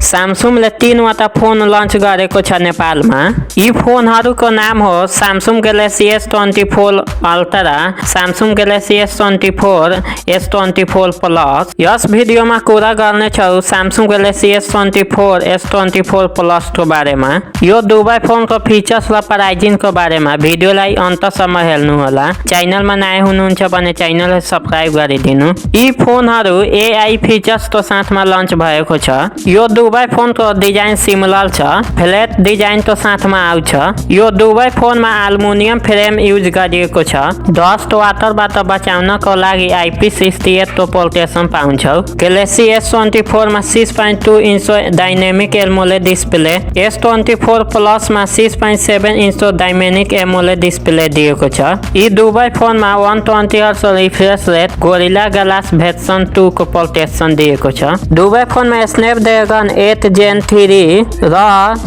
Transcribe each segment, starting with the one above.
सैमसंगले 3वटा phone lunch गरेको छ नेपालमा। यी फोनहरूको नाम हो Samsung Galaxy S24 Ultra, Samsung Galaxy S24, S24 Plus। यस भिडियोमा कुरा गर्नेछौँ Samsung Galaxy S24, S24 Plus को बारेमा। यो दुवै फोनको फिचर्स र प्राइजिङको बारेमा भिडियोलाई अन्तसम्म हेर्नुहोला। च्यानलमा नयाँ हुनुहुन्छ भने च्यानललाई सब्स्क्राइब गरिदिनु। यी फोनहरू AI फिचर्सको साथमा लन्च भएको छ। यो दुवै फोनको डिजाइन सिमिलर छ, फ्ल्याट डिजाइनको साथमा आउँछ। यो दुवै फोनमा एल्युमिनियम फ्रेम युज गरिएको छ। डस्ट वाटरबाट बचाउनको लागि IP68 को प्रोटेक्सन पाउँछौ। Galaxy S24 मा 6.2 इन्चको dynamic AMOLED display, S24 Plus मा 6.7 इन्चको डाइनामिक एमोलेड डिस्प्ले दिएको छ। यी दुवै फोनमा 120 hertz refresh rate, gorilla glass version 2 को प्रोटेक्सन दिएको छ। दुवै फोनमा स्नैपड्रैगन 8 Gen 3 र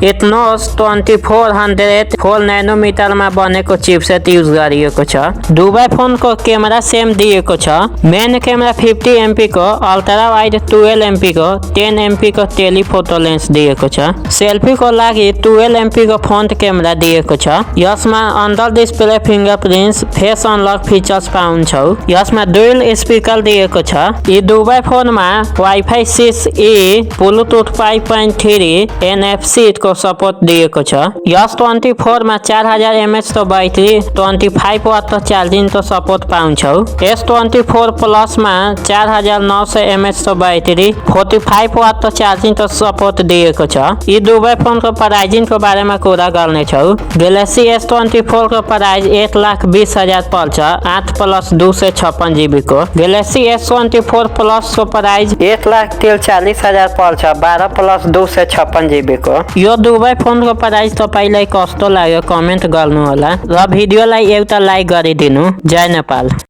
Exynos 2400 4 नैनोमिटरमा बनेको चिपसेट युज गरिएको छ। दुवै फोनको क्यामेरा सेम दिएको छ। मेन क्यामेरा 50 MP को, अल्ट्रा वाइड 12 MP को, 10 MP को टेलिफोटो लेन्स दिएको छ। सेल्फी को लागि 12 MP को फ्रन्ट क्यामेरा दिएको छ। यसमा under display fingerprints, face unlock features पाउँछौ। यसमा डुअल स्पिकर दिएको छ। यी दुवै फोनमा वाइफाई 6E, ब्लुटुथ 5.3, NFC को सपोर्ट दिएको छ। S24 मा 4000 mAh को बैट्री, 25 वाट चार्जिङ को सपोर्ट पाउँछौ। S24 Plus मा 4900 mAh को बैट्री, 45 वाट चार्जिङ को सपोर्ट दिएको छ। यी दुवै फोनको प्राइजिङको बारेमा कुरा गर्नेछौ। Galaxy S24 को प्राइस 1,20,000 पर्छ, 8 + 256 GB को। Galaxy S24 Plus को प्राइस 1,43,000 पर्छ, 12 + 256 GB को। यो दुवै फोनको प्राइस तपाईलाई कस्तो लाग्यो कमेन्ट गर्नुहोला र भिडियोलाई एउटा लाइक गरिदिनु। जय नेपाल।